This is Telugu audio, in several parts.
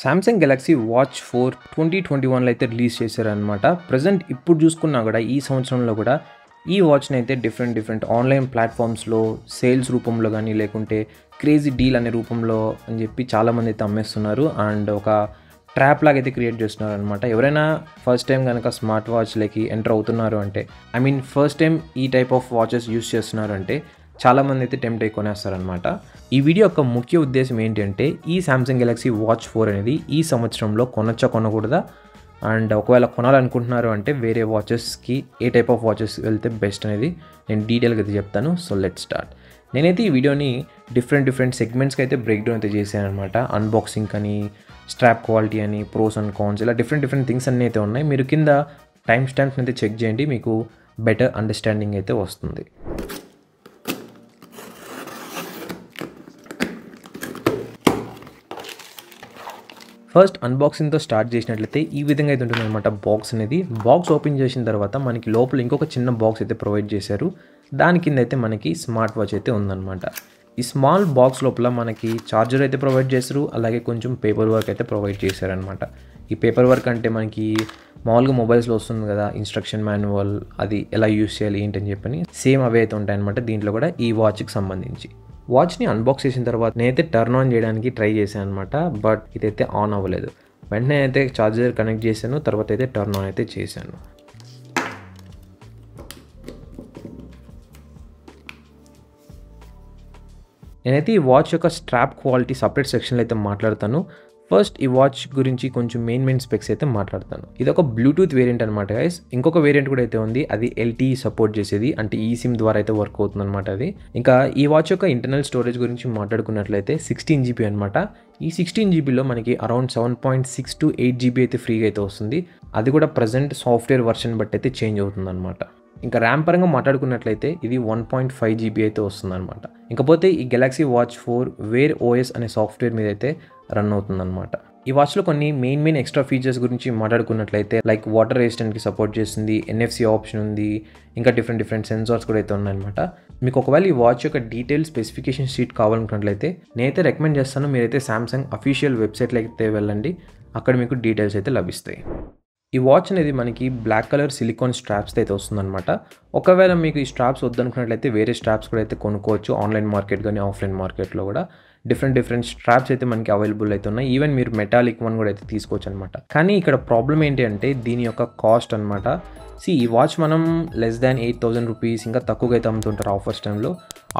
సామ్సంగ్ గెలాక్సీ వాచ్ 4 2021లో అయితే రిలీజ్ చేశారనమాట. ప్రెజెంట్ ఇప్పుడు చూసుకున్నా కూడా ఈ సంవత్సరంలో కూడా ఈ వాచ్‌ని అయితే డిఫరెంట్ ఆన్‌లైన్ ప్లాట్‌ఫామ్స్‌లో సేల్స్ రూపంలో గానీ, లేకుంటే క్రేజీ డీల్ అనే రూపంలో అని చెప్పి చాలామంది అయితే అమ్మేస్తున్నారు. అండ్ ఒక ట్రాప్ లాగా అయితే క్రియేట్ చేస్తున్నారనమాట. ఎవరైనా ఫస్ట్ టైం గనక స్మార్ట్ వాచ్‌లకి ఎంటర్ అవుతున్నారు అంటే, ఫస్ట్ టైం ఈ టైప్ ఆఫ్ వాచెస్ యూజ్ చేస్తున్నారు అంటే చాలామంది అయితే టెంప్ట్ అయి కొనేస్తారనమాట. ఈ వీడియో యొక్క ముఖ్య ఉద్దేశం ఏంటి అంటే, ఈ సామ్సంగ్ గెలాక్సీ వాచ్ 4 అనేది ఈ సంవత్సరంలో కొనొచ్చా కొనకూడదా, అండ్ ఒకవేళ కొనాలనుకుంటున్నారు అంటే వేరే వాచెస్కి ఏ టైప్ ఆఫ్ వాచెస్ వెళ్తే బెస్ట్ అనేది నేను డీటెయిల్గా అయితే చెప్తాను. So let start. నేనైతే ఈ వీడియోని డిఫరెంట్ సెగ్మెంట్స్కి అయితే బ్రేక్ డౌన్ అయితే చేశాను అనమాట. అన్బాక్సింగ్ అని, స్ట్రాప్ క్వాలిటీ అని, ప్రోస్ అండ్ కాన్స్, ఇలా డిఫరెంట్ థింగ్స్ అన్నీ అయితే ఉన్నాయి. మీరు కింద టైం స్టాంప్స్ని అయితే చెక్ చేయండి, మీకు బెటర్ అండర్స్టాండింగ్ అయితే వస్తుంది. ఫస్ట్ అన్బాక్సింగ్తో స్టార్ట్ చేసినట్లయితే ఈ విధంగా అయితే ఉంటుంది అనమాట బాక్స్ అనేది. బాక్స్ ఓపెన్ చేసిన తర్వాత మనకి లోపల ఇంకొక చిన్న బాక్స్ అయితే ప్రొవైడ్ చేశారు. దాని కింద అయితే మనకి స్మార్ట్ వాచ్ అయితే ఉందన్నమాట. ఈ స్మాల్ బాక్స్ లోపల మనకి ఛార్జర్ అయితే ప్రొవైడ్ చేశారు, అలాగే కొంచెం పేపర్ వర్క్ అయితే ప్రొవైడ్ చేశారనమాట. ఈ పేపర్ వర్క్ అంటే మనకి మామూలుగా మొబైల్స్లో వస్తుంది కదా, ఇన్స్ట్రక్షన్ మాన్యువల్, అది ఎలా యూస్ చేయాలి ఏంటని చెప్పని సేమ్ అవే అయితే ఉంటాయన్నమాట దీంట్లో కూడా ఈ వాచ్కి సంబంధించి. వాచ్ని అన్బాక్స్ చేసిన తర్వాత నేనైతే టర్న్ ఆన్ చేయడానికి ట్రై చేశాను అనమాట. బట్ ఇదైతే ఆన్ అవ్వలేదు. వెంటనే అయితే ఛార్జర్ కనెక్ట్ చేశాను, తర్వాత అయితే టర్న్ ఆన్ అయితే చేశాను. నేనైతే ఈ వాచ్ యొక్క స్ట్రాప్ క్వాలిటీ సపరేట్ సెక్షన్లో అయితే మాట్లాడతాను. ఫస్ట్ ఈ వాచ్ గురించి కొంచెం మెయిన్ స్పెక్స్ అయితే మాట్లాడతాను. ఇది ఒక బ్లూటూత్ వేరియంట్ అనమాట గైస్. ఇంకొక వేరియంట్ కూడా అయితే ఉంది, అది LTE సపోర్ట్ చేసేది, అంటే ఈ సిమ్ ద్వారా అయితే వర్క్ అవుతుంది అనమాట అది. ఇంకా ఈ వాచ్ యొక్క ఇంటర్నల్ స్టోరేజ్ గురించి మాట్లాడుకున్నట్లయితే 16 GB అనమాట. ఈ 16 GBలో మనకి అరౌండ్ 7.6 to 8 GB అయితే ఫ్రీగా అయితే వస్తుంది. అది కూడా ప్రజెంట్ సాఫ్ట్వేర్ వర్షన్ బట్టి అయితే చేంజ్ అవుతుంది అనమాట. ఇంకా ర్యామ్ పరంగా మాట్లాడుకున్నట్లయితే ఇది 1.5 GB అయితే వస్తుంది అనమాట. ఇంకపోతే ఈ గెలాక్సీ వాచ్ 4 వేర్ OS అనే సాఫ్ట్వేర్ మీద అయితే రన్ అవుతుందన్నమాట. ఈ వాచ్లో కొన్ని మెయిన్ ఎక్స్ట్రా ఫీచర్స్ గురించి మాట్లాడుకున్నట్లయితే లైక్ వాటర్ రెసిస్టెంట్కి సపోర్ట్ చేస్తుంది, NFC ఆప్షన్ ఉంది, ఇంకా డిఫరెంట్ సెన్సార్స్ కూడా అయితే ఉన్నాయన్నమాట. మీకు ఒకవేళ ఈ వాచ్ యొక్క డీటెయిల్ స్పెసిఫికేషన్ షీట్ కావాలనుకున్నట్లయితే నేనైతే రికమెండ్ చేస్తాను, మీరైతే సామ్సంగ్ అఫీషియల్ వెబ్సైట్లోకి అయితే వెళ్ళండి, అక్కడ మీకు డీటెయిల్స్ అయితే లభిస్తాయి. ఈ వాచ్ అనేది మనకి బ్లాక్ కలర్ సిలికాన్ స్ట్రాప్స్ అయితే వస్తుందన్నమాట. ఒకవేళ మీకు ఈ స్ట్రాప్స్ వద్దనుకున్నట్లయితే వేరే స్ట్రాప్స్ కూడా అయితే కొనుక్కోవచ్చు. ఆన్లైన్ మార్కెట్ కానీ ఆఫ్లైన్ మార్కెట్లో కూడా డిఫరెంట్ స్ట్రాప్స్ అయితే మనకి అవైలబుల్ అయితే ఉన్నాయి. ఈవెన్ మీరు మెటాలిక్ వన్ కూడా అయితే తీసుకోవచ్చు అనమాట. కానీ ఇక్కడ ప్రాబ్లం ఏంటి అంటే దీని యొక్క కాస్ట్ అనమాట. ఈ వాచ్ మనం లెస్ దాన్ 8,000 రూపీస్, ఇంకా తక్కువగా అయితే అమ్ముతుంటారు ఆఫర్స్ టైంలో.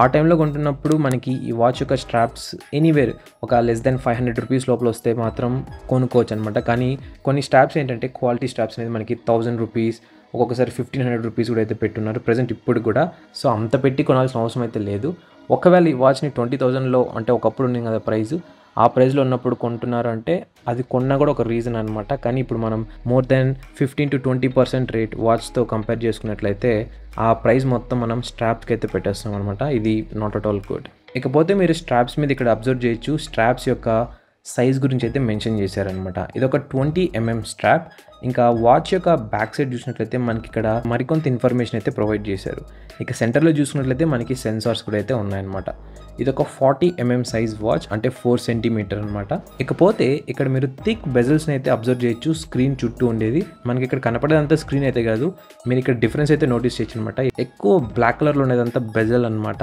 ఆ టైంలో కొంటున్నప్పుడు మనకి ఈ వాచ్ యొక్క స్ట్రాప్స్ ఎనీవేర్ ఒక లెస్ దాన్ 500 రూపీస్ లోపల వస్తే మాత్రం కొనుక్కోవచ్చు అనమాట. కానీ కొన్ని స్ట్రాప్స్ ఏంటంటే క్వాలిటీ స్ట్రాప్స్ అనేది మనకి 1000 రూపీస్, ఒక్కొక్కసారి 1500 రూపీస్ కూడా అయితే పెట్టున్నారు ప్రజెంట్ ఇప్పుడు కూడా. సో అంత పెట్టి కొనాల్సిన అవసరం అయితే లేదు. ఒకవేళ ఈ వాచ్ని 20,000లో అంటే ఒకప్పుడు ఉంది కదా ప్రైస్, ఆ ప్రైస్లో ఉన్నప్పుడు కొంటున్నారు అంటే అది కొన్నా కూడా ఒక రీజన్ అనమాట. కానీ ఇప్పుడు మనం మోర్ దాన్ 15 to 20% రేట్ వాచ్తో కంపేర్ చేసుకున్నట్లయితే ఆ ప్రైస్ మొత్తం మనం స్ట్రాప్స్కి అయితే పెట్టేస్తాం అనమాట. ఇది నాట్ అట్ ఆల్ గుడ్. ఇకపోతే మీరు స్ట్రాప్స్ మీద ఇక్కడ అబ్జర్వ్ చేయొచ్చు, స్ట్రాప్స్ యొక్క సైజ్ గురించి అయితే మెన్షన్ చేశారనమాట. ఇది ఒక 20 mm స్ట్రాప్. ఇంకా వాచ్ యొక్క బ్యాక్ సైడ్ చూసినట్లయితే మనకి ఇక్కడ మరికొంత ఇన్ఫర్మేషన్ అయితే ప్రొవైడ్ చేశారు. ఇక సెంటర్లో చూసుకున్నట్లయితే మనకి సెన్సార్స్ కూడా అయితే ఉన్నాయన్నమాట. ఇది ఒక 40 mm సైజ్ వాచ్, అంటే 4 సెంటీమీటర్ అనమాట. ఇకపోతే ఇక్కడ మీరు థిక్ బెజల్స్ని అయితే అబ్జర్వ్ చేయొచ్చు, స్క్రీన్ చుట్టూ ఉండేది. మనకి ఇక్కడ కనపడేదంతా స్క్రీన్ అయితే కాదు, మీరు ఇక్కడ డిఫరెన్స్ అయితే నోటీస్ చేయొచ్చు అనమాట. ఎక్కువ బ్లాక్ కలర్లో ఉండేదంతా బెజల్ అనమాట,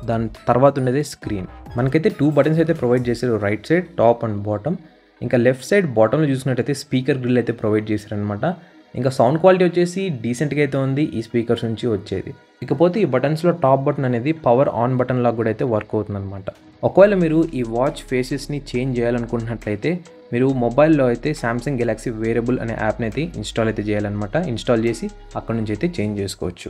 దాని తర్వాత ఉండేది స్క్రీన్. మనకైతే 2 బటన్స్ అయితే ప్రొవైడ్ చేశారు, right side top and bottom. ఇంకా లెఫ్ట్ సైడ్ బాటంలో చూసినట్టయితే స్పీకర్ గ్రిల్ అయితే ప్రొవైడ్ చేశారనమాట. ఇంకా సౌండ్ క్వాలిటీ వచ్చేసి డీసెంట్గా అయితే ఉంది ఈ స్పీకర్స్ నుంచి వచ్చేది. ఇకపోతే ఈ బటన్స్లో టాప్ బటన్ అనేది పవర్ ఆన్ బటన్ లాగా కూడా అయితే వర్క్ అవుతుంది అనమాట. ఒకవేళ మీరు ఈ వాచ్ ఫేసెస్ని చేంజ్ చేయాలనుకుంటున్నట్లయితే మీరు మొబైల్లో అయితే సామ్సంగ్ గెలాక్సీ వేరబుల్ అనే యాప్ని అయితే ఇన్స్టాల్ అయితే చేయాలన్నమాట. ఇన్స్టాల్ చేసి అక్కడ నుంచి అయితే చేంజ్ చేసుకోవచ్చు.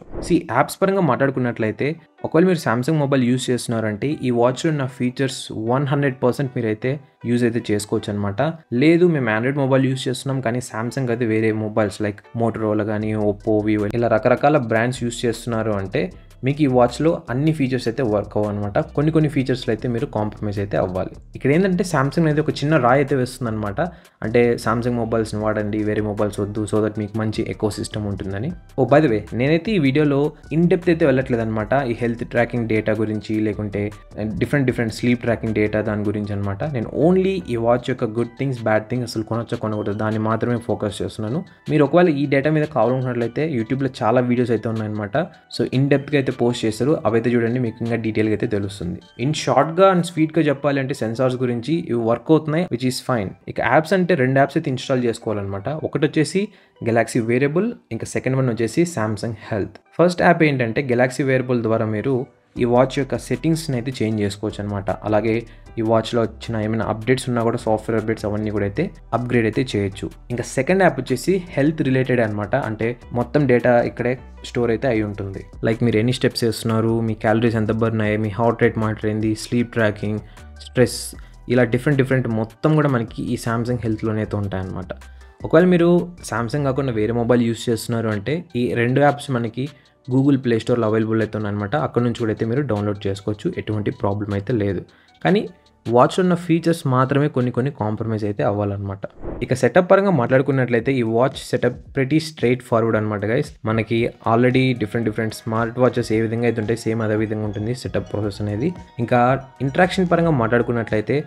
యాప్స్ పరంగా మాట్లాడుకున్నట్లయితే ఒకవేళ మీరు సామ్సంగ్ మొబైల్ యూస్ చేస్తున్నారంటే ఈ వాచ్లో ఉన్న ఫీచర్స్ 100% మీరైతే యూజ్ అయితే చేసుకోవచ్చు అనమాట. లేదు మేము ఆండ్రాయిడ్ మొబైల్ యూస్ చేస్తున్నాం కానీ సామ్సంగ్ అయితే వేరే మొబైల్స్ లైక్ మోటరోలా కానీ, ఒప్పో, వివో ఇలా రకరకాల బ్రాండ్స్ యూస్ చేస్తున్నారు అంటే మీకు ఈ వాచ్లో అన్ని ఫీచర్స్ అయితే వర్క్ అవ్వనమాట. కొన్ని ఫీచర్స్లో అయితే మీరు కాంప్రమైజ్ అయితే అవ్వాలి. ఇక్కడ ఏంటంటే సామ్సంగ్ అనేది ఒక చిన్న రాయి అయితే వేస్తుంది అనమాట. అంటే సామ్సంగ్ మొబైల్స్ని వాడండి, వేరే మొబైల్స్ వద్దు, సో దట్ మీకు మంచి ఎకో సిస్టమ్ ఉంటుందని. బై ద వే, నేనైతే ఈ వీడియోలో ఇన్ డెప్త్ అయితే వెళ్ళట్లేదు అనమాట. ఈ హెల్త్ ట్రాకింగ్ డేటా గురించి, లేకుంటే డిఫరెంట్ స్లీప్ ట్రాకింగ్ డేటా దాని గురించి అనమాట. నేను ఓన్లీ ఈ వాచ్ యొక్క గుడ్ థింగ్స్, బ్యాడ్ థింగ్స్, అసలు కొనొచ్చా కొనకూడదు దాన్ని మాత్రమే ఫోకస్ చేస్తున్నాను. మీరు ఒకవేళ ఈ డేటా మీద కావాలనుకున్నట్లయితే యూట్యూబ్లో చాలా వీడియోస్ అయితే ఉన్నాయన్నమాట. సో ఇన్ డెప్త్గా అయితే పోస్ట్ చేస్తారు, అవైతే చూడండి, మీకు ఇంకా డీటెయిల్గా అయితే తెలుస్తుంది. ఇన్ షార్ట్గా అండ్ స్వీట్గా చెప్పాలి అంటే సెన్సార్స్ గురించి ఇవి వర్క్ అవుతున్నాయి, విచ్ ఈస్ ఫైన్. ఇక యాప్స్ అంటే 2 యాప్స్ అయితే ఇన్స్టాల్ చేసుకోవాలన్నమాట. ఒకటి వచ్చేసి గెలాక్సీ వేరియబుల్, ఇంకా సెకండ్ వన్ వచ్చేసి సామ్సంగ్ హెల్త్. ఫస్ట్ యాప్ ఏంటంటే గెలాక్సీ వేరియబుల్ ద్వారా మీరు ఈ వాచ్ యొక్క సెట్టింగ్స్ని అయితే చేంజ్ చేసుకోవచ్చు అనమాట. అలాగే ఈ వాచ్లో వచ్చిన ఏమైనా అప్డేట్స్ ఉన్నా కూడా, సాఫ్ట్వేర్ అప్డేట్స్ అవన్నీ కూడా అయితే అప్గ్రేడ్ అయితే చేయొచ్చు. ఇంకా సెకండ్ యాప్ వచ్చేసి హెల్త్ రిలేటెడ్ అనమాట. అంటే మొత్తం డేటా ఇక్కడే స్టోర్ అయితే అయి ఉంటుంది. లైక్ మీరు ఎన్ని స్టెప్స్ వేస్తున్నారు, మీ క్యాలరీస్ ఎంత బర్న్ అయ్యాయి, మీ హార్ట్ రేట్ మానిటర్ ఏంది, స్లీప్ ట్రాకింగ్, స్ట్రెస్, ఇలా డిఫరెంట్ మొత్తం కూడా మనకి ఈ సామ్సంగ్ హెల్త్లోనే అయితే ఉంటాయన్నమాట. ఒకవేళ మీరు సామ్సంగ్ కాకుండా వేరే మొబైల్ యూస్ చేస్తున్నారు అంటే ఈ 2 యాప్స్ మనకి గూగుల్ ప్లే స్టోర్లో అవైలబుల్ అయితే ఉన్నాయన్నమాట. అక్కడ నుంచి కూడా అయితే మీరు డౌన్లోడ్ చేసుకోవచ్చు, ఎటువంటి ప్రాబ్లం అయితే లేదు. కానీ వాచ్లో ఉన్న ఫీచర్స్ మాత్రమే కొన్ని కాంప్రమైజ్ అయితే అవ్వాలన్నమాట. ఇక సెటప్ పరంగా మాట్లాడుకున్నట్లయితే ఈ watch setup pretty straight forward అనమాట గైస్. మనకి ఆల్రెడీ డిఫరెంట్ స్మార్ట్ వాచెస్ ఏ విధంగా అయితే ఉంటాయి, సేమ్ అదే విధంగా ఉంటుంది సెటప్ ప్రాసెస్ అనేది. ఇంకా ఇంట్రాక్షన్ పరంగా మాట్లాడుకున్నట్లయితే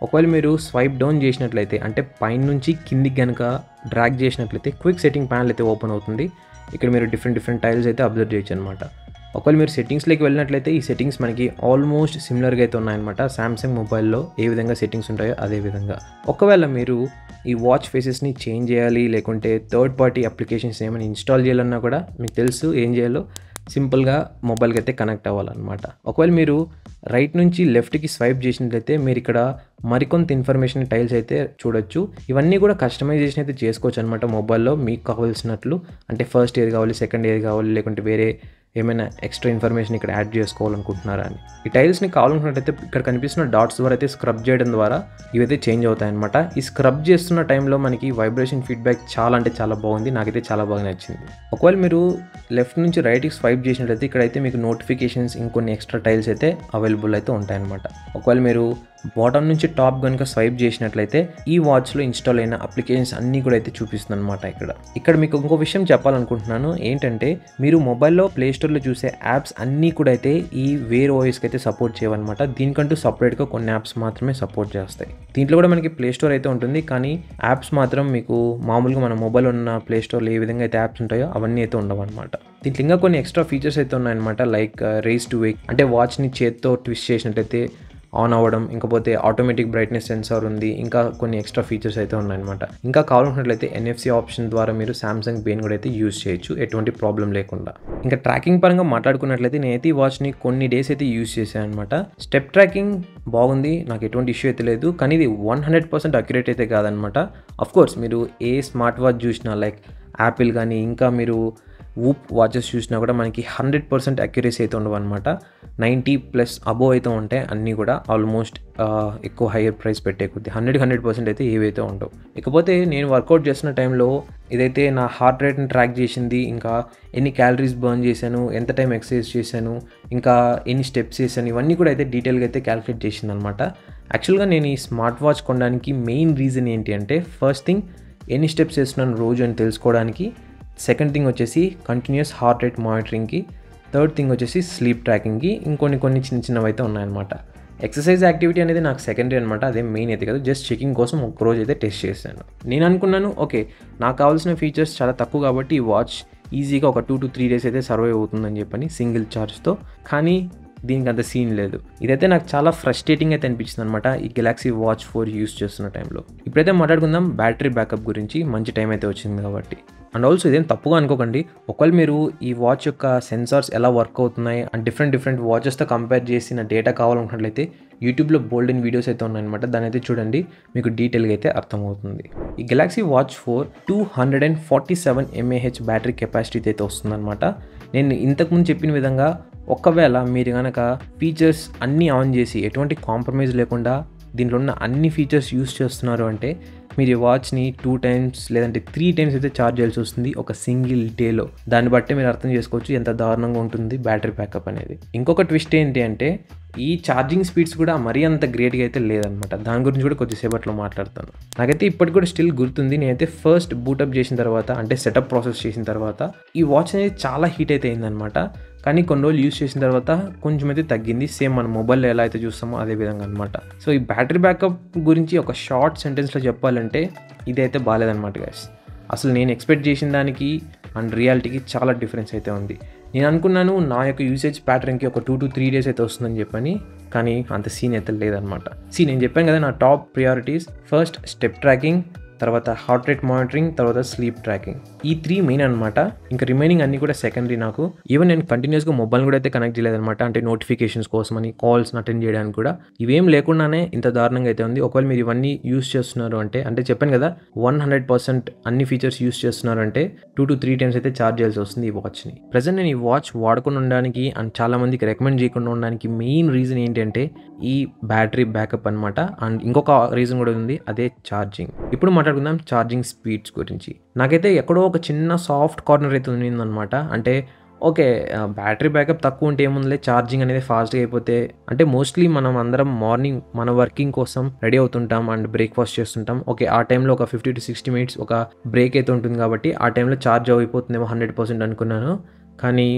ఒకవేళ మీరు స్వైప్ డౌన్ చేసినట్లయితే, అంటే పైన నుంచి కిందికి కనుక డ్రాగ్ చేసినట్లయితే క్విక్ సెట్టింగ్ ప్యానల్ అయితే ఓపెన్ అవుతుంది. ఇక్కడ మీరు డిఫరెంట్ టైల్స్ అయితే అబ్జర్వ్ చేయొచ్చు అనమాట. ఒకవేళ మీరు సెట్టింగ్స్లోకి వెళ్ళినట్లయితే ఈ సెట్టింగ్స్ మనకి ఆల్మోస్ట్ సిమిలర్గా అయితే ఉన్నాయన్నమాట. సామ్సంగ్ మొబైల్లో ఏ విధంగా సెట్టింగ్స్ ఉంటాయో అదే విధంగా. ఒకవేళ మీరు ఈ వాచ్ ఫేసెస్ని చేంజ్ చేయాలి, లేకుంటే థర్డ్ పార్టీ అప్లికేషన్స్ ఏమైనా ఇన్స్టాల్ చేయాలన్నా కూడా మీకు తెలుసు ఏం చేయాలో. సింపుల్గా మొబైల్కి అయితే కనెక్ట్ అవ్వాలన్నమాట. ఒకవేళ మీరు రైట్ నుంచి లెఫ్ట్కి స్వైప్ చేసినట్లయితే మీరు ఇక్కడ మరికొంత ఇన్ఫర్మేషన్ టైల్స్ అయితే చూడొచ్చు. ఇవన్నీ కూడా కస్టమైజేషన్ అయితే చేసుకోవచ్చు అనమాట మొబైల్లో మీకు కావాల్సినట్లు. అంటే ఫస్ట్ ఏది కావాలి, సెకండ్ ఏది కావాలి, లేకుంటే వేరే ఏమైనా ఎక్స్ట్రా ఇన్ఫర్మేషన్ ఇక్కడ యాడ్ చేసుకోవాలనుకుంటున్నారా అని. ఈ టైల్స్ని కావాలనుకున్నట్టయితే ఇక్కడ కనిపిస్తున్న డాట్స్ ద్వారా అయితే స్క్రబ్ చేయడం ద్వారా ఇవైతే చేంజ్ అవుతాయన్నమాట. ఈ స్క్రబ్ చేస్తున్న టైంలో మనకి వైబ్రేషన్ ఫీడ్బ్యాక్ చాలా అంటే చాలా బాగుంది, నాకైతే చాలా బాగా నచ్చింది. ఒకవేళ మీరు లెఫ్ట్ నుంచి రైట్కి స్వైప్ చేసినట్లయితే ఇక్కడైతే మీకు నోటిఫికేషన్స్, ఇంకొన్ని ఎక్స్ట్రా టైల్స్ అయితే అవైలబుల్ అయితే ఉంటాయన్నమాట. ఒకవేళ మీరు బాటమ్ నుంచి టాప్ కనుక స్వైప్ చేసినట్లయితే ఈ వాచ్లో ఇన్స్టాల్ అయిన అప్లికేషన్స్ అన్నీ కూడా అయితే చూపిస్తుంది అనమాట. ఇక్కడ మీకు ఇంకో విషయం చెప్పాలనుకుంటున్నాను. ఏంటంటే మీరు మొబైల్లో ప్లే స్టోర్లో చూసే యాప్స్ అన్నీ కూడా అయితే ఈ వేర్ ఓఎస్కి అయితే సపోర్ట్ చేయవన్నమాట. దీనికంటూ సపరేట్గా కొన్ని యాప్స్ మాత్రమే సపోర్ట్ చేస్తాయి. దీంట్లో కూడా మనకి ప్లే స్టోర్ అయితే ఉంటుంది, కానీ యాప్స్ మాత్రం మీకు మామూలుగా మన మొబైల్ ఉన్న ప్లే స్టోర్లో ఏ విధంగా అయితే యాప్స్ ఉంటాయో అవన్నీ అయితే ఉండవు అనమాట. దీంట్లో ఇంకా కొన్ని ఎక్స్ట్రా ఫీచర్స్ అయితే ఉన్నాయన్నమాట. లైక్ రేస్ టు వేక్, అంటే వాచ్ని చేత్తో ట్విస్ట్ చేసినట్టయితే ఆన్ అవ్వడం, ఇంకపోతే ఆటోమేటిక్ బ్రైట్నెస్ సెన్సార్ ఉంది, ఇంకా కొన్ని ఎక్స్ట్రా ఫీచర్స్ అయితే ఉన్నాయన్నమాట. ఇంకా కావాలనుకున్నట్లయితే NFC ఆప్షన్ ద్వారా మీరు సామ్సంగ్ పేని కూడా అయితే యూజ్ చేయొచ్చు, ఎటువంటి ప్రాబ్లం లేకుండా. ఇంకా ట్రాకింగ్ పరంగా మాట్లాడుకున్నట్లయితే నేనైతే ఈ వాచ్ని కొన్ని డేస్ అయితే యూజ్ చేశాను అనమాట. స్టెప్ ట్రాకింగ్ బాగుంది, నాకు ఎటువంటి ఇష్యూ అయితే లేదు. కానీ ఇది 100% అక్యురేట్ అయితే కాదనమాట. అఫ్కోర్స్ మీరు ఏ స్మార్ట్ వాచ్ చూసినా, లైక్ యాపిల్ కానీ ఇంకా మీరు వూప్ వాచెస్ చూసినా కూడా మనకి 100% అక్యురసీ అయితే ఉండవు అనమాట. 90+ అబోవ్ అయితే ఉంటాయి అన్నీ కూడా. ఆల్మోస్ట్ ఎక్కువ హైయర్ ప్రైస్ పెట్టే కొద్ది 100% అయితే ఏవైతే ఉండవు. ఇకపోతే నేను వర్కౌట్ చేస్తున్న టైంలో ఇదైతే నా హార్ట్ రేట్ని ట్రాక్ చేసింది, ఇంకా ఎన్ని క్యాలరీస్ బర్న్ చేశాను, ఎంత టైం ఎక్సర్సైజ్ చేశాను, ఇంకా ఎన్ని స్టెప్స్ చేశాను, ఇవన్నీ కూడా అయితే డీటెయిల్గా అయితే క్యాలిక్యులేట్ చేసింది అనమాట. యాక్చువల్గా నేను ఈ స్మార్ట్ వాచ్ కొనడానికి మెయిన్ రీజన్ ఏంటి అంటే, ఫస్ట్ థింగ్ ఎన్ని స్టెప్స్ చేస్తున్నాను రోజు అని తెలుసుకోవడానికి, సెకండ్ థింగ్ వచ్చేసి కంటిన్యూస్ హార్ట్ రేట్ మానిటరింగ్కి, థర్డ్ థింగ్ వచ్చేసి స్లీప్ ట్రాకింగ్కి, ఇంకొన్ని చిన్నవి అయితే ఉన్నాయన్నమాట. ఎక్సర్సైజ్ యాక్టివిటీ అనేది నాకు సెకండరీ అనమాట, అదే మెయిన్ అయితే కదా. జస్ట్ చెకింగ్ కోసం ఒక్కరోజు అయితే టెస్ట్ చేశాను. నేను అనుకున్నాను ఓకే నాకు కావాల్సిన ఫీచర్స్ చాలా తక్కువ కాబట్టి ఈ వాచ్ ఈజీగా ఒక 2 to 3 days అయితే సర్వైవ్ అవుతుందని చెప్పని సింగిల్ ఛార్జ్తో. కానీ దీనికి అంత సీన్ లేదు. ఇదైతే నాకు చాలా ఫ్రస్ట్రేటింగ్ అయితే అనిపించింది అనమాట ఈ గెలాక్సీ వాచ్ 4 యూస్ చేస్తున్న టైంలో. ఇప్పుడైతే మాట్లాడుకుందాం బ్యాటరీ బ్యాకప్ గురించి. మంచి టైం అయితే వచ్చింది కాబట్టి. అండ్ ఆల్సో ఇదేం తప్పుగా అనుకోకండి, ఒకవేళ మీరు ఈ వాచ్ యొక్క సెన్సార్స్ ఎలా వర్క్ అవుతున్నాయి అండ్ డిఫరెంట్ వాచెస్తో కంపేర్ చేసిన డేటా కావాలనుకున్నట్లయితే యూట్యూబ్లో బోల్డెన్ వీడియోస్ అయితే ఉన్నాయన్నమాట. దాని అయితే చూడండి, మీకు డీటెయిల్గా అయితే అర్థమవుతుంది. ఈ Galaxy watch 4 247 mAh battery capacity అయితే వస్తుందన్నమాట. నేను ఇంతకుముందు చెప్పిన విధంగా ఒకవేళ మీరు కనుక ఫీచర్స్ అన్నీ ఆన్ చేసి ఎటువంటి కాంప్రమైజ్ లేకుండా దీంట్లో ఉన్న అన్ని ఫీచర్స్ యూస్ చేస్తున్నారు అంటే మీరు ఈ వాచ్ని 2 టైమ్స్ లేదంటే 3 టైమ్స్ అయితే ఛార్జ్ చేయాల్సి వస్తుంది ఒక సింగిల్ డేలో. దాన్ని బట్టి మీరు అర్థం చేసుకోవచ్చు ఎంత దారుణంగా ఉంటుంది బ్యాటరీ బ్యాకప్ అనేది. ఇంకొక ట్విస్ట్ ఏంటి అంటే ఈ ఛార్జింగ్ స్పీడ్స్ కూడా మరీ అంత గ్రేట్గా అయితే లేదనమాట. దాని గురించి కూడా కొద్దిసేపట్లో మాట్లాడతాను. నాకైతే ఇప్పటికి కూడా స్టిల్ గుర్తుంది, నేనైతే ఫస్ట్ బూటప్ చేసిన తర్వాత అంటే సెటప్ ప్రాసెస్ చేసిన తర్వాత ఈ వాచ్ అనేది చాలా హీట్ అయితే అయిందనమాట. కానీ కొన్ని రోజులు యూస్ చేసిన తర్వాత కొంచెం అయితే తగ్గింది. సేమ్ మన మొబైల్లో ఎలా అయితే చూస్తామో అదే విధంగా అనమాట. సో ఈ బ్యాటరీ బ్యాకప్ గురించి ఒక షార్ట్ సెంటెన్స్లో చెప్పాలంటే ఇదైతే బాగాలేదనమాట గైస్. అసలు నేను ఎక్స్పెక్ట్ చేసిన దానికి అండ్ రియాలిటీకి చాలా డిఫరెన్స్ అయితే ఉంది. నేను అనుకున్నాను నా యొక్క యూసేజ్ ప్యాటర్న్కి ఒక 2 to 3 days అయితే వస్తుందని చెప్పని, కానీ అంత సీన్ అయితే లేదనమాట. నేను చెప్పాను కదా నా top priorities, first step tracking, తర్వాత హార్ట్ రేట్ మానిటరింగ్, తర్వాత స్లీప్ ట్రాకింగ్. ఈ 3 మెయిన్ అనమాట. ఇంకా రిమైనింగ్ అన్నీ కూడా సెకండరీ నాకు. ఈవెన్ నేను కంటిన్యూస్గా మొబైల్ కూడా అయితే కనెక్ట్ చేయలేదనమాట. అంటే నోటిఫికేషన్స్ కోసమని, కాల్స్ని అటెండ్ చేయడానికి కూడా. ఇవేం లేకుండానే ఇంత దారుణంగా అయితే ఉంది. ఒకవేళ మీరు ఇవన్నీ యూస్ చేస్తున్నారు అంటే చెప్పాను కదా 100% అన్ని ఫీచర్స్ యూస్ చేస్తున్నారు అంటే 2 to 3 టైమ్స్ అయితే ఛార్జ్ చేయాల్సి వస్తుంది ఈ వాచ్ని. ప్రజెంట్ నేను ఈ వాచ్ వాడుకుని ఉండడానికి అండ్ చాలా మందికి రికమెండ్ చేయకుండా ఉండడానికి మెయిన్ రీజన్ ఏంటంటే ఈ బ్యాటరీ బ్యాకప్ అనమాట. అండ్ ఇంకొక రీజన్ కూడా ఉంది, అదే ఛార్జింగ్. ఇప్పుడు మాట్లాడుకుందాం ఛార్జింగ్ స్పీడ్స్ గురించి. నాకైతే ఎక్కడో ఒక చిన్న సాఫ్ట్ కార్నర్ అయితే ఉందన్నమాట. అంటే ఓకే బ్యాటరీ బ్యాకప్ తక్కువ ఉంటే ఏముందిలే, ఛార్జింగ్ అనేది ఫాస్ట్గా అయిపోతే. అంటే మోస్ట్లీ మనం అందరం మార్నింగ్ మన వర్కింగ్ కోసం రెడీ అవుతుంటాం అండ్ బ్రేక్ఫాస్ట్ చేస్తుంటాం. ఓకే ఆ టైంలో ఒక 50 to 60 minutes ఒక బ్రేక్ అయితే ఉంటుంది కాబట్టి ఆ టైంలో ఛార్జ్ అయిపోతుందేమో 100% అనుకున్నాను. కానీ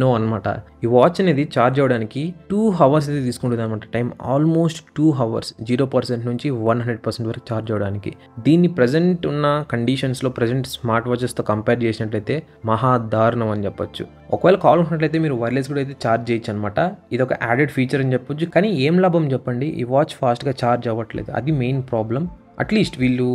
నో అనమాట. ఈ వాచ్ అనేది ఛార్జ్ అవ్వడానికి 2 hours అయితే తీసుకుంటుంది అనమాట టైం. ఆల్మోస్ట్ 2 hours 0% నుంచి 100% వరకు ఛార్జ్ అవ్వడానికి. దీన్ని ప్రజెంట్ ఉన్న కండిషన్స్లో ప్రజెంట్ స్మార్ట్ వాచెస్తో కంపేర్ చేసినట్లయితే మహా దారుణం అని చెప్పొచ్చు. ఒకవేళ కాల్ ఉన్నట్లయితే మీరు వైర్లెస్ కూడా అయితే ఛార్జ్ చేయొచ్చు అనమాట. ఇది ఒక యాడెడ్ ఫీచర్ అని చెప్పొచ్చు. కానీ ఏం లాభం చెప్పండి, ఈ వాచ్ ఫాస్ట్గా ఛార్జ్ అవ్వట్లేదు. అది మెయిన్ ప్రాబ్లం. అట్లీస్ట్ వీళ్ళు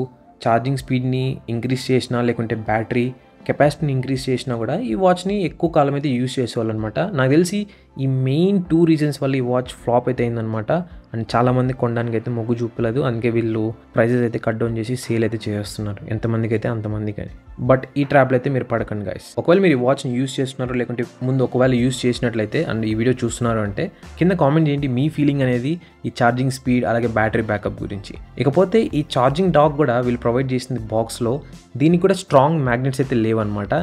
ఛార్జింగ్ స్పీడ్ని ఇంక్రీజ్ చేసినా లేకుంటే బ్యాటరీ కెపాసిటీని ఇంక్రీజ్ చేసినా కూడా ఈ వాచ్ని ఎక్కువ కాలం అయితే యూజ్ చేసేవాళ్ళు అనమాట. నాకు తెలిసి ఈ మెయిన్ 2 reasons వల్ల ఈ వాచ్ ఫ్లాప్ అయితే అయిందనమాట. అండ్ చాలామంది కొనడానికి అయితే మొగ్గు చూపలేదు. అందుకే వీళ్ళు ప్రైజెస్ అయితే కట్ డౌన్ చేసి సేల్ అయితే చేస్తున్నారు, ఎంతమందికి అయితే అంతమందికి అని. బట్ ఈ ట్రాప్లో అయితే మీరు పడకండి గైస్. ఒకవేళ మీరు ఈ వాచ్ని యూజ్ చేస్తున్నారు లేకుంటే ముందు ఒకవేళ యూజ్ చేసినట్లయితే అండ్ ఈ వీడియో చూస్తున్నారు అంటే కింద కామెంట్ చేయండి మీ ఫీలింగ్ అనేది ఈ ఛార్జింగ్ స్పీడ్ అలాగే బ్యాటరీ బ్యాకప్ గురించి. ఇకపోతే ఈ ఛార్జింగ్ డాక్ కూడా వీళ్ళు ప్రొవైడ్ చేసింది బాక్స్లో. దీనికి కూడా స్ట్రాంగ్ మ్యాగ్నెట్స్ అయితే లేవన్నమాట.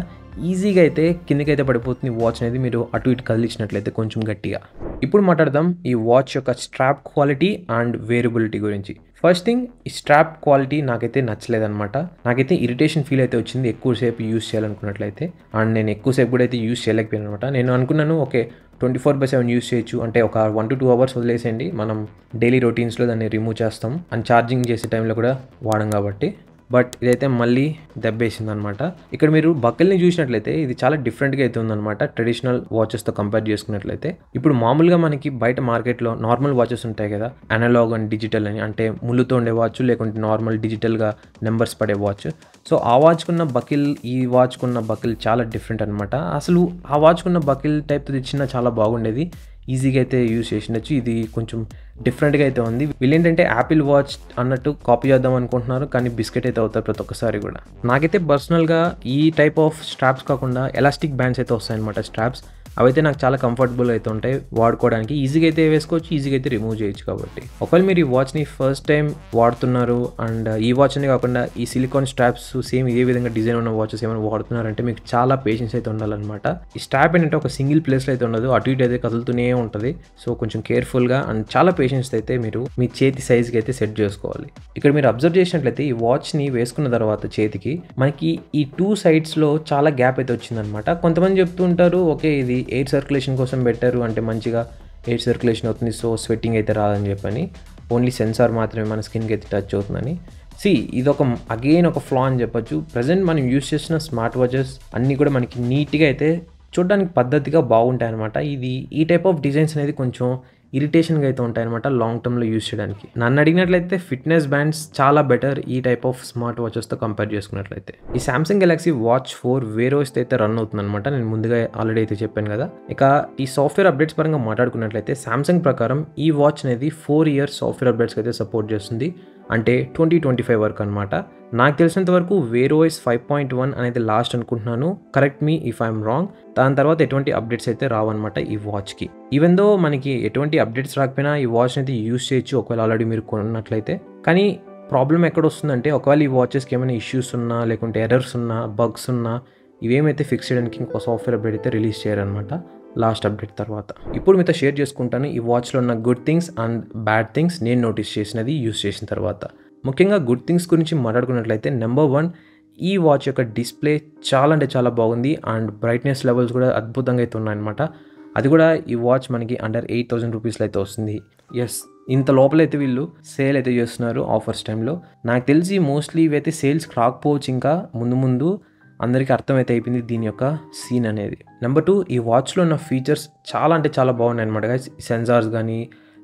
ఈజీగా అయితే కిందకైతే పడిపోతుంది వాచ్ అనేది మీరు అటు ఇటు కదిలించినట్లయితే కొంచెం గట్టిగా. ఇప్పుడు మాట్లాడదాం ఈ వాచ్ యొక్క స్ట్రాప్ క్వాలిటీ అండ్ వేరియబిలిటీ గురించి. ఫస్ట్ థింగ్, ఈ స్ట్రాప్ క్వాలిటీ నాకైతే నచ్చలేదన్నమాట. నాకైతే ఇరిటేషన్ ఫీల్ అయితే వచ్చింది ఎక్కువసేపు యూస్ చేయాలనుకున్నట్లయితే. అండ్ నేను ఎక్కువసేపు కూడా అయితే యూస్ చేయలేకపోయాను అనమాట. నేను అనుకున్నాను ఓకే 24/7 యూస్ చేయొచ్చు, అంటే ఒక 1 to 2 hours వదిలేసేయండి, మనం డైలీ రొటీన్స్లో దాన్ని రిమూవ్ చేస్తాం అండ్ ఛార్జింగ్ చేసే టైంలో కూడా వాడం కాబట్టి. బట్ ఇదైతే మళ్ళీ దెబ్బేసింది అనమాట. ఇక్కడ మీరు బకిల్ని చూసినట్లయితే ఇది చాలా డిఫరెంట్గా అయితే ఉందన్నమాట ట్రెడిషనల్ వాచెస్తో కంపేర్ చేసుకున్నట్లయితే. ఇప్పుడు మామూలుగా మనకి బయట మార్కెట్లో నార్మల్ వాచెస్ ఉంటాయి కదా, అనలాగ్ అండ్ డిజిటల్ అని, అంటే ముళ్ళుతో ఉండే వాచ్ లేకుంటే నార్మల్ డిజిటల్గా నెంబర్స్ పడే వాచ్. సో ఆ వాచ్కున్న బకిల్ ఈ వాచ్కున్న బకిల్ చాలా డిఫరెంట్ అనమాట. అసలు ఆ వాచ్కున్న బకిల్ టైప్ తెచ్చినా చాలా బాగుండేది, ఈజీగా అయితే యూజ్ చేసిండొచ్చు. ఇది కొంచెం డిఫరెంట్గా అయితే ఉంది. వీళ్ళు ఏంటంటే యాపిల్ వాచ్ అన్నట్టు కాపీ చేద్దాం అనుకుంటున్నారు, కానీ బిస్కెట్ అయితే అవుతారు ప్రతి ఒక్కసారి కూడా. నాకైతే పర్సనల్గా ఈ టైప్ ఆఫ్ స్ట్రాప్స్ కాకుండా ఎలాస్టిక్ బ్యాండ్స్ అయితే వస్తాయన్నమాట స్ట్రాప్స్. అవైతే నాకు చాలా కంఫర్టబుల్ అయితే ఉంటాయి వాడుకోవడానికి. ఈజీగా అయితే వేసుకోవచ్చు, ఈజీగా అయితే రిమూవ్ చేయొచ్చు కాబట్టి. ఒకవేళ మీరు ఈ వాచ్ని ఫస్ట్ టైం వాడుతున్నారు అండ్ ఈ వాచ్ అనే కాకుండా ఈ సిలికాన్ స్ట్రాప్స్ సేమ్ ఇదే విధంగా డిజైన్ ఉన్న వాచెస్ ఏమైనా వాడుతున్నారంటే మీకు చాలా పేషెన్స్ అయితే ఉండాలన్నమాట. ఈ స్ట్రాప్ ఏంటంటే ఒక సింగిల్ ప్లేస్లో అయితే ఉండదు, అటు ఇటు అయితే కదులుతూనే ఉంటుంది. సో కొంచెం కేర్ఫుల్గా అండ్ చాలా పేషెన్స్ అయితే మీరు మీ చేతి సైజ్కి అయితే సెట్ చేసుకోవాలి. ఇక్కడ మీరు అబ్జర్వ్ చేసినట్లయితే ఈ వాచ్ని వేసుకున్న తర్వాత చేతికి మనకి ఈ 2 sides-లో చాలా గ్యాప్ అయితే వచ్చిందనమాట. కొంతమంది చెప్తూ ఉంటారు ఓకే ఇది ఎయిర్ సర్క్యులేషన్ కోసం పెట్టారు, అంటే మంచిగా ఎయిర్ సర్క్యులేషన్ అవుతుంది, సో స్వెట్టింగ్ అయితే రాదని చెప్పని, ఓన్లీ సెన్సార్ మాత్రమే మన స్కిన్కి అయితే టచ్ అవుతుందని. ఇదొక అగైన్ ఒక ఫ్లా అని చెప్పొచ్చు. ప్రజెంట్ మనం యూస్ చేసిన స్మార్ట్ వాచెస్ అన్నీ కూడా మనకి నీట్గా అయితే చూడడానికి పద్ధతిగా బాగుంటాయి అనమాట. ఈ టైప్ ఆఫ్ డిజైన్స్ అనేది కొంచెం ఇరిటేషన్గా అయితే ఉంటాయన్నమాట లాంగ్ టర్మ్లో యూస్ చేయడానికి. నన్ను అడిగినట్లయితే ఫిట్నెస్ బ్యాండ్స్ చాలా బెటర్ ఈ టైప్ ఆఫ్ స్మార్ట్ వాచెస్తో కంపేర్ చేసుకున్నట్లయితే. ఈ సామ్సంగ్ గెలాక్సీ వాచ్ 4 వేరే వస్తే అయితే రన్ అవుతుంది అనమాట. నేను ముందుగా ఆల్రెడీ అయితే చెప్పాను కదా. ఇక ఈ సాఫ్ట్వేర్ అప్డేట్స్ పరంగా మాట్లాడుకున్నట్లయితే సామ్సంగ్ ప్రకారం ఈ వాచ్ అనేది 4 years సాఫ్ట్వేర్ అప్డేట్స్కి అయితే సపోర్ట్ చేస్తుంది, అంటే 2025 వరకు అనమాట. నాకు తెలిసినంత వరకు వేర్ ఓఎస్ 5.1 అనేది లాస్ట్ అనుకుంటున్నాను, correct me if I'm wrong. దాని తర్వాత ఎటువంటి అప్డేట్స్ అయితే రావన్నమాట ఈ వాచ్కి. ఈవెన్ దో మనకి ఎటువంటి అప్డేట్స్ రాకపోయినా ఈ వాచ్ అయితే యూస్ చేయొచ్చు ఒకవేళ ఆల్రెడీ మీరు కొన్నట్లయితే. కానీ ప్రాబ్లమ్ ఎక్కడొస్తుందంటే ఒకవేళ ఈ వాచెస్‌కి ఏమైనా ఇష్యూస్ ఉన్నా, లేకుంటే ఎర్రర్స్ ఉన్నా, బగ్స్ ఉన్నా ఇవేమైతే ఫిక్స్ చేయడానికి ఇంకో సాఫ్ట్‌వేర్ అప్డేట్ అయితే రిలీజ్ చేయరనమాట లాస్ట్ అప్డేట్ తర్వాత. ఇప్పుడు మీతో షేర్ చేసుకుంటాను ఈ వాచ్‌లో ఉన్న good things and bad things నేను నోటీస్ చేసినది యూజ్ చేసిన తర్వాత. ముఖ్యంగా గుడ్ థింగ్స్ గురించి మాట్లాడుకున్నట్లయితే నెంబర్ 1 ఈ వాచ్ యొక్క డిస్‌ప్లే చాలా అంటే చాలా బాగుంది అండ్ బ్రైట్‌నెస్ లెవెల్స్ కూడా అద్భుతంగా అయితే ఉన్నాయన్నమాట. అది కూడా ఈ వాచ్ మనకి అండర్ 8,000 రూపీస్‌లో అయితే వస్తుంది. యెస్, ఇంత లోపలైతే వీళ్ళు సేల్ అయితే చేస్తున్నారు ఆఫర్స్ టైంలో. నాకు తెలిసి మోస్ట్లీ ఇవైతే సేల్స్‌కి రాకపోవచ్చు ఇంకా ముందు అందరికీ అర్థమైతే అయిపోయింది దీని యొక్క సీన్ అనేది. నెంబర్ 2 ఈ వాచ్‌లో ఉన్న ఫీచర్స్ చాలా అంటే చాలా బాగున్నాయన్నమాట గైస్. సెన్సార్స్ కానీ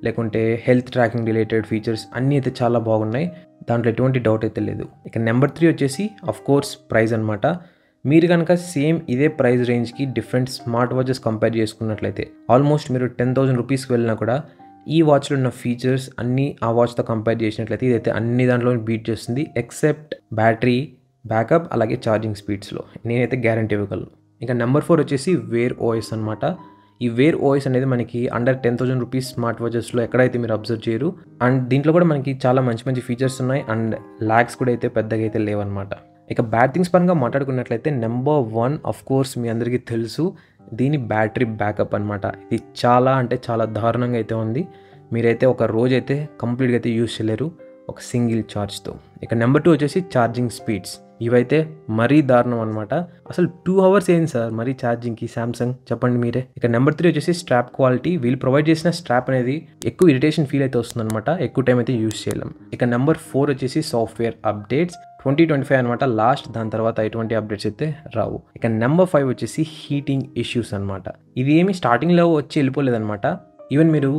లేకుంటే హెల్త్ ట్రాకింగ్ రిలేటెడ్ ఫీచర్స్ అన్నీ అయితే చాలా బాగున్నాయి. దాంట్లో ఎటువంటి డౌట్ అయితే లేదు. ఇక నెంబర్ 3 వచ్చేసి ఆఫ్కోర్స్ ప్రైస్ అనమాట. మీరు కనుక సేమ్ ఇదే ప్రైస్ రేంజ్కి డిఫరెంట్ స్మార్ట్ వాచెస్ కంపేర్ చేసుకున్నట్లయితే ఆల్మోస్ట్ మీరు 10,000 రూపీస్కి వెళ్ళినా కూడా ఈ వాచ్లో ఉన్న ఫీచర్స్ అన్నీ ఆ వాచ్తో కంపేర్ చేసినట్లయితే ఇదైతే అన్ని దాంట్లో బీట్ చేస్తుంది ఎక్సెప్ట్ బ్యాటరీ బ్యాకప్ అలాగే ఛార్జింగ్ స్పీడ్స్లో నేనైతే గ్యారంటీ ఇవ్వగలను. ఇంకా నెంబర్ 4 వచ్చేసి వేర్ ఓఎస్ అనమాట. ఈ వేర్ ఓఎస్ అనేది మనకి అండర్ 10,000 రూపీస్ స్మార్ట్ వాచెస్లో ఎక్కడైతే మీరు అబ్జర్వ్ చేయరు. అండ్ దీంట్లో కూడా మనకి చాలా మంచి ఫీచర్స్ ఉన్నాయి అండ్ ల్యాగ్స్ కూడా అయితే పెద్దగా అయితే లేవన్నమాట. ఇక బ్యాడ్ థింగ్స్ పరంగా మాట్లాడుకున్నట్లయితే నెంబర్ 1 కోర్స్ మీ అందరికీ తెలుసు దీని బ్యాటరీ బ్యాకప్ అనమాట. ఇది చాలా అంటే చాలా దారుణంగా అయితే ఉంది. మీరైతే ఒక రోజు అయితే కంప్లీట్గా అయితే యూజ్ చేయలేరు ఒక సింగిల్ ఛార్జ్తో. ఇక నెంబర్ 2 వచ్చేసి ఛార్జింగ్ స్పీడ్స్. ఇవైతే మరీ దారుణం అనమాట. అసలు 2 అవర్స్ ఏంటి సార్ మరీ ఛార్జింగ్కి శాంసంగ్, చెప్పండి మీరే. ఇక నెంబర్ 3 వచ్చేసి స్ట్రాప్ క్వాలిటీ. వీళ్ళు ప్రొవైడ్ చేసిన స్ట్రాప్ అనేది ఎక్కువ ఇరిటేషన్ ఫీల్ అయితే వస్తుందన్నమాట. ఎక్కువ టైం అయితే యూజ్ చేయలేం. ఇక నెంబర్ 4 వచ్చేసి సాఫ్ట్వేర్ అప్డేట్స్ 2025 అనమాట లాస్ట్. దాని తర్వాత ఎటువంటి అప్డేట్స్ అయితే రావు. ఇక నెంబర్ 5 వచ్చేసి హీటింగ్ ఇష్యూస్ అనమాట. ఇది ఏమి స్టార్టింగ్లో వచ్చి వెళ్ళిపోలేదన్నమాట. ఈవెన్ మీరు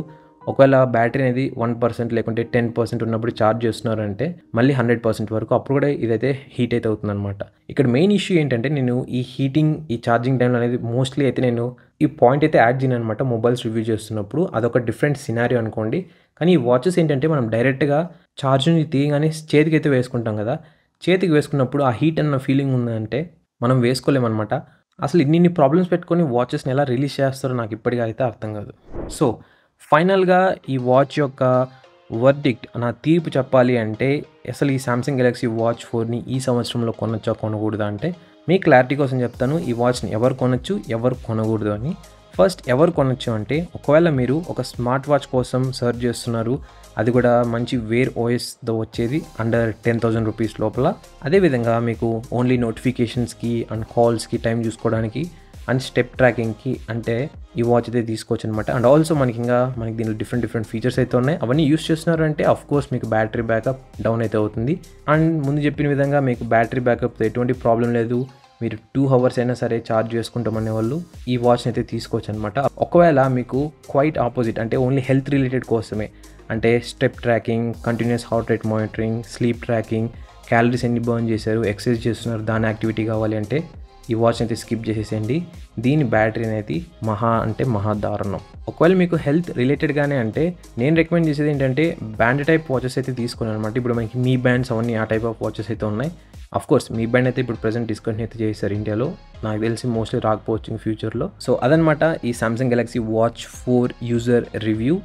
ఒకవేళ బ్యాటరీ అనేది 1% లేకుంటే 10% ఉన్నప్పుడు ఛార్జ్ చేస్తున్నారంటే మళ్ళీ 100% వరకు అప్పుడు కూడా ఇదైతే హీట్ అయితే అవుతుందన్నమాట. ఇక్కడ మెయిన్ ఇష్యూ ఏంటంటే నేను ఈ ఛార్జింగ్ టైంలో అనేది మోస్ట్లీ అయితే నేను ఈ పాయింట్ అయితే యాడ్ చేయను అనమాట. మొబైల్స్ రివ్యూ చేస్తున్నప్పుడు అదొక డిఫరెంట్ సినారియో అనుకోండి. కానీ ఈ వాచెస్ ఏంటంటే మనం డైరెక్ట్గా ఛార్జింగ్ తీయగానే చేతికి అయితే వేసుకుంటాం కదా. చేతికి వేసుకున్నప్పుడు ఆ హీట్ అన్న ఫీలింగ్ ఉందంటే మనం వేసుకోలేమన్నమాట. అసలు ఇన్ని ప్రాబ్లమ్స్ పెట్టుకొని వాచెస్ని ఎలా రిలీజ్ చేస్తారో నాకు ఇప్పటికీ అయితే అర్థం కాదు. సో ఫైనల్గా ఈ వాచ్ యొక్క వర్డిక్ట్ నా తీర్పు చెప్పాలి అంటే అసలు ఈ సామ్సంగ్ గెలాక్సీ వాచ్ 4ని ఈ సంవత్సరంలో కొనొచ్చా కొనకూడదా అంటే మీ క్లారిటీ కోసం చెప్తాను ఈ వాచ్ని ఎవరు కొనొచ్చు ఎవరు కొనకూడదు అని. ఫస్ట్ ఎవరు కొనొచ్చు అంటే ఒకవేళ మీరు ఒక స్మార్ట్ వాచ్ కోసం సర్చ్ చేస్తున్నారు, అది కూడా మంచి వేర్ ఓఎస్తో వచ్చేది అండర్ 10,000 రూపీస్ లోపల. అదేవిధంగా మీకు ఓన్లీ నోటిఫికేషన్స్కి అండ్ కాల్స్కి టైం చూసుకోవడానికి అండ్ స్టెప్ ట్రాకింగ్కి అంటే ఈ వాచ్ అయితే తీసుకోవచ్చు అనమాట. అండ్ ఆల్సో మనకి దీనిలో డిఫరెంట్ ఫీచర్స్ అయితే ఉన్నాయి. అవన్నీ యూస్ చేస్తున్నారంటే కోర్స్ మీకు బ్యాటరీ బ్యాకప్ డౌన్ అయితే అవుతుంది. అండ్ ముందు చెప్పిన విధంగా మీకు బ్యాటరీ బ్యాకప్తో ఎటువంటి ప్రాబ్లం లేదు. మీరు 2 అవర్స్ అయినా సరే ఛార్జ్ చేసుకుంటామనే వాళ్ళు ఈ వాచ్ని అయితే తీసుకోవచ్చు అనమాట. ఒకవేళ మీకు క్వైట్ ఆపోజిట్ అంటే ఓన్లీ హెల్త్ రిలేటెడ్ కోసమే అంటే step tracking, continuous heart rate monitoring, sleep tracking, calories ఎన్ని బర్న్ చేశారు, ఎక్సర్సైజ్ చేస్తున్నారు దాని యాక్టివిటీ కావాలి అంటే ఈ వాచ్ అయితే స్కిప్ చేసేసేయండి. దీని బ్యాటరీ అనేది మహా దారుణం. ఒకవేళ మీకు హెల్త్ రిలేటెడ్గానే అంటే నేను రికమెండ్ చేసేది ఏంటంటే బ్యాండ్ టైప్ వాచెస్ అయితే తీసుకున్నాను అనమాట. ఇప్పుడు మనకి మీ బ్యాండ్స్ అవన్నీ ఆ టైప్ ఆఫ్ వాచెస్ అయితే ఉన్నాయి. కోర్స్ మీ బ్యాండ్ అయితే ఇప్పుడు ప్రెసెంట్ డిస్కౌంట్ అయితే చేశారు ఇండియాలో. నాకు తెలిసి మోస్ట్లీ రాకపోవచ్చు ఫ్యూచర్లో. సో అదనమాట ఈ Samsung Galaxy watch 4 user review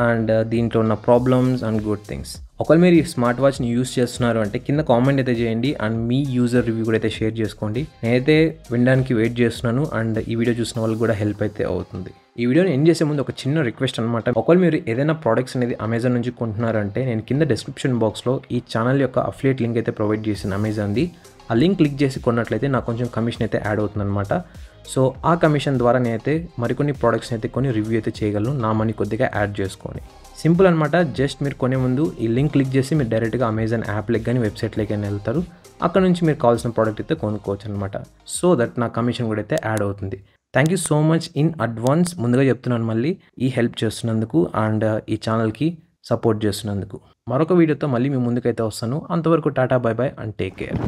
and దీంట్లో ఉన్న ప్రాబ్లమ్స్ అండ్ గుడ్ థింగ్స్. ఒకవేళ మీరు ఈ స్మార్ట్ వాచ్ని యూస్ చేస్తున్నారు అంటే కింద కామెంట్ అయితే చేయండి అండ్ మీ యూజర్ రివ్యూ కూడా అయితే షేర్ చేసుకోండి. నేనైతే వినడానికి వెయిట్ చేస్తున్నాను అండ్ ఈ వీడియో చూసిన వాళ్ళకి కూడా హెల్ప్ అయితే అవుతుంది. ఈ వీడియోని ఎండ్ చేసే ముందు ఒక చిన్న రిక్వెస్ట్ అనమాట. ఒకవేళ మీరు ఏదైనా ప్రోడక్ట్స్ అనేది అమెజాన్ నుంచి కొంటున్నారంటే నేను కింద డిస్క్రిప్షన్ బాక్స్లో ఈ ఛానల్ యొక్క అఫిలియేట్ లింక్ అయితే ప్రొవైడ్ చేసిన అమెజాన్ది. ఆ లింక్ క్లిక్ చేసి కొన్నట్లయితే నాకు కొంచెం కమిషన్ అయితే యాడ్ అవుతుందన్నమాట. సో ఆ కమిషన్ ద్వారా నేనైతే మరికొన్ని ప్రోడక్ట్స్ని అయితే కొన్ని రివ్యూ అయితే చేయగలను, నా మనీ కొద్దిగా యాడ్ చేసుకొని. సింపుల్ అనమాట. జస్ట్ మీరు కొనే ముందు ఈ లింక్ క్లిక్ చేసి మీరు డైరెక్ట్గా అమెజాన్ యాప్లోకి కానీ వెబ్సైట్లోకి కానీ వెళ్తారు. అక్కడ నుంచి మీరు కావాల్సిన ప్రోడక్ట్ అయితే కొనుక్కోవచ్చు అనమాట. సో దట్ నా కమిషన్ కూడా అయితే యాడ్ అవుతుంది. Thank you so much in advance. ముందుగా చెప్తున్నాను మళ్ళీ ఈ హెల్ప్ చేస్తున్నందుకు అండ్ ఈ ఛానల్కి సపోర్ట్ చేస్తున్నందుకు. మరొక వీడియోతో మళ్ళీ మీ ముందుకైతే వస్తాను. అంతవరకు tata bye by and take care.